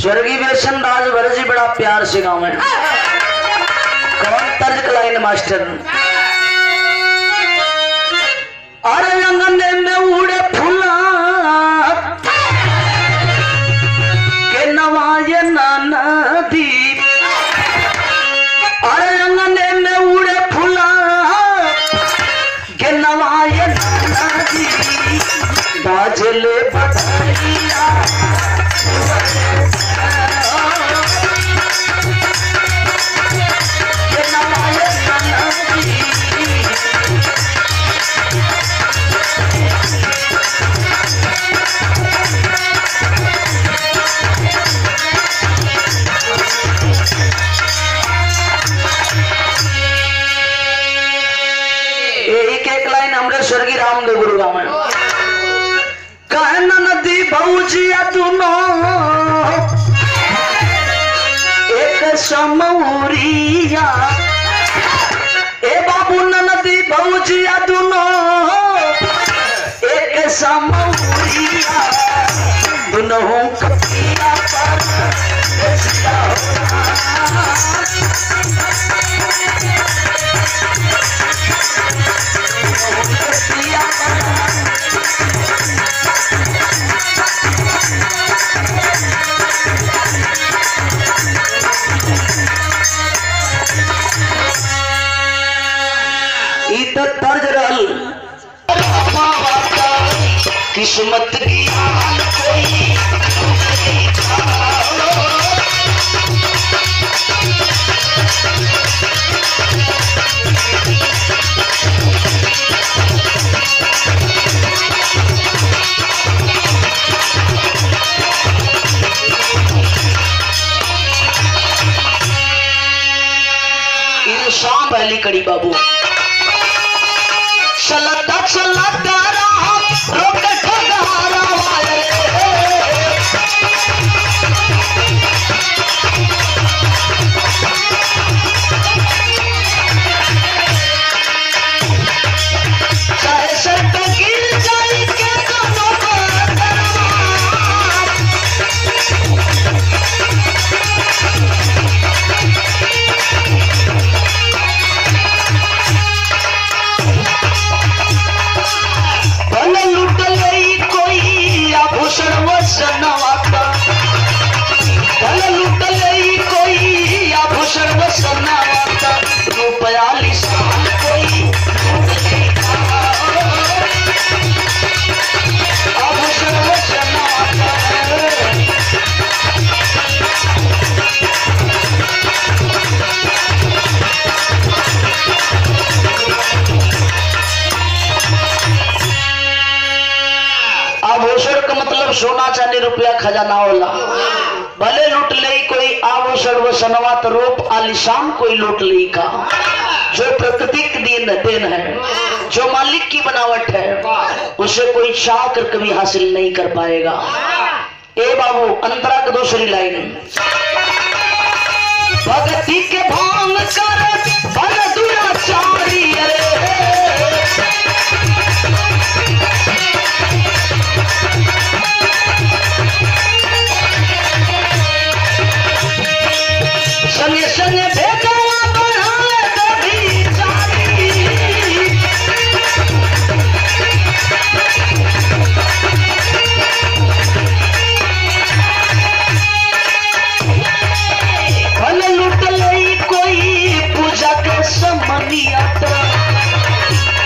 स्वर्गीय वेशन राज भर जी बड़ा प्यार से गाँव है। कौन तर्ज कलाइन मास्टर? अरे अंगने में उड़े फूला के नवाये नदी। अरे अंगने में उड़े फूला के नवाये नदी। बाजले बधाइया स्वर्गीय रामदेव गुरु गाँव में कहना नदी भौजिया दुनो एक समौरिया। ए बाबू नदी भौजिया दुनो एक समौरिया। दुनों कपिया पर तर्ज रहल किस्मत की शाम पहली कड़ी बाबू चलता चलता रोक ठगारा वाले। चाहे सड़क गिर जाए के दोनों को आभूषण का मतलब सोना चांदी रुपया खजाना होला। भले लूट ले कोई आभूषण व सनवात रूप आलिशान कोई लूट ले का। जो प्रकृति की देन है, जो मालिक की बनावट है, उसे कोई चाह कर कभी हासिल नहीं कर पाएगा। ए बाबू अंतरा की दूसरी लाइन भक्ति के भांग कर भर दुराचारी। संगे संगे भेजवा बढ़ाए कभी जारी। भले लूट ले कोई पूजा के समनिया।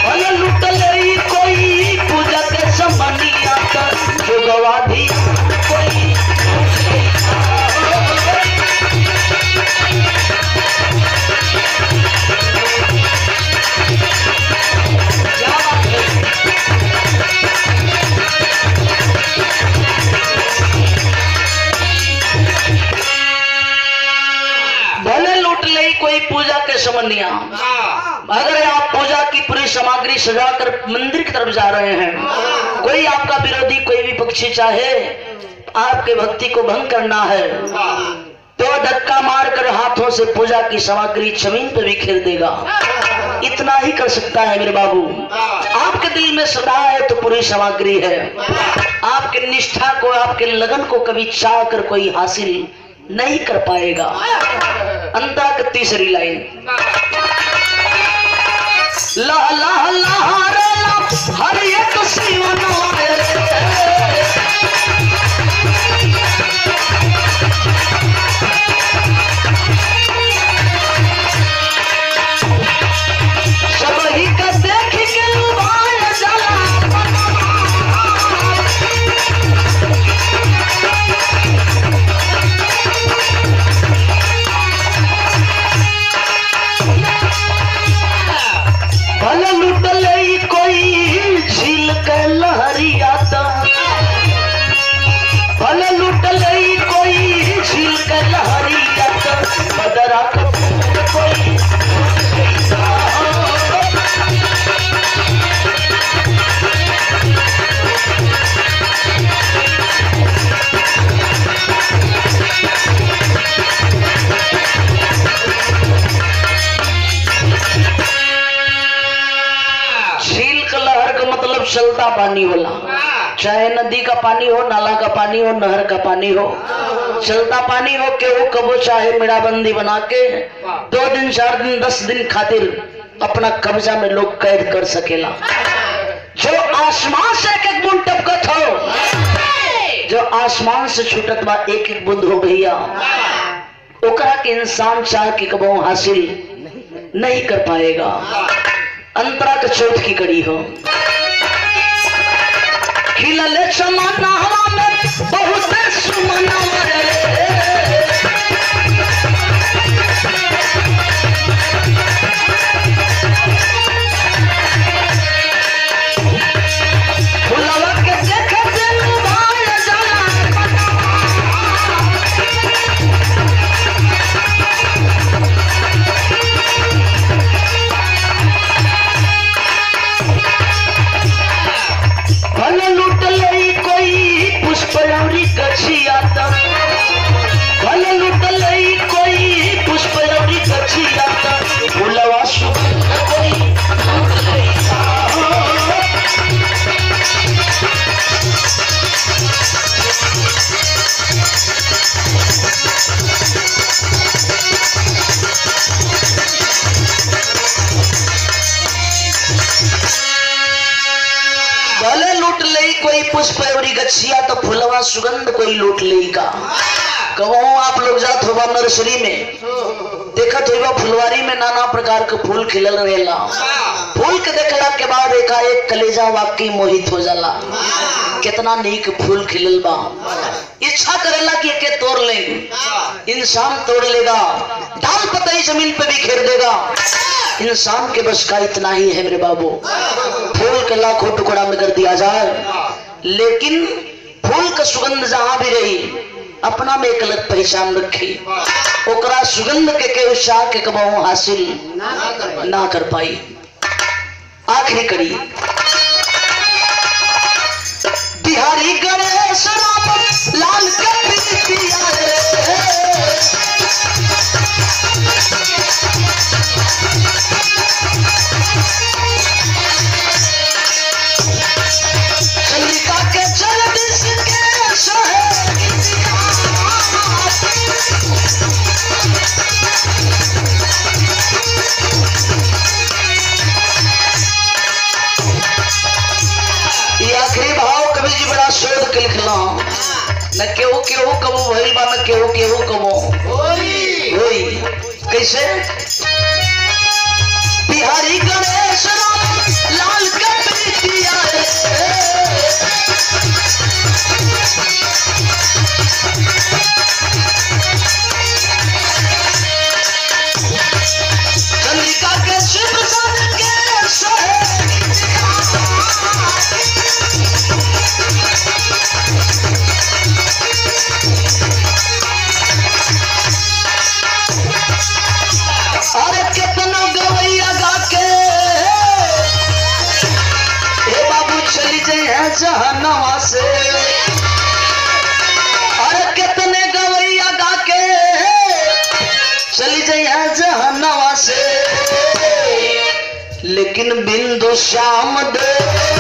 भले लूट ले कोई पूजा के समनिया। जो गवा दी कोई कोई पूजा के समनिया। अगर आप पूजा की पूरी सामग्री सजाकर मंदिर की तरफ जा रहे हैं, कोई आपका विरोधी कोई भी पक्षी चाहे आपके भक्ति को भंग करना है तो धक्का मारकर हाथों से पूजा की सामग्री जमीन पर बिखेर देगा। इतना ही कर सकता है मेरे बाबू। आपके दिल में श्रद्धा है तो पूरी सामग्री है। आपके निष्ठा को, आपके लगन को कभी चाह कर कोई हासिल नहीं कर पाएगा। अंता की तीसरी लाइन, ला ला ला रे ला हर एक सीवन चलता पानी होला, चाहे नदी का पानी हो, नाला का पानी हो, नहर का पानी हो, चलता पानी हो के वो कबो चाहे मेड़ाबंदी बना के 2 दिन 4 दिन 10 दिन खातिर अपना कब्जा में लोग कैद कर सकेला। जो आसमान से एक एक बूंद टपकत हो, जो आसमान से छूटत बा एक एक बूंद हो भैया, ओकरा के इंसान चाह के कबो हासिल नहीं कर पाएगा। अंतरा के चौथ की कड़ी हो, खिलले समाना हवा में बहुत सुमना फुलवा के देखे दिल भाई जाला पुष्प और गछिया तो फुलवा सुगंध कोई लूट लेगा। कहो आप लोग जात होगा नर्सरी में, देखत होगा फुलवारी में नाना प्रकार के फूल खिलल रहेला। फूल के देखला के बाद एकाएक कलेजा वाकई मोहित हो जाला, कितना नीक फूल खिलल बा। इच्छा करेला कि एके तोड़ ले, इंसान तोड़ लेगा, डाल पतई जमीन पे बिखेर देगा। इंसान के बस का इतना ही है मेरे बाबू। फूल के लाखों टुकड़ा में कर दिया जाए, लेकिन फूल का सुगंध जहां भी रही अपना में एक अलग पहचान रखी। ओकरा सुगंध के केहू चाह के कबहू हासिल ना कर पाई। आखिरी कड़ी, बिहारी गणेश राम लाल चंद्रिका के जगदीश के सोहे आखिरी भाव कवि जी बड़ा शोध के लिखला। न केहू केहू कबो भइल बा, न केहू केहू कबो होई। कैसे? बिहारी गणेश राम लाल के प्रीतिया चंद्रिका के शिव सन के सोहे अरे कितना गवैया गा के लेकिन बिंदु श्याम दे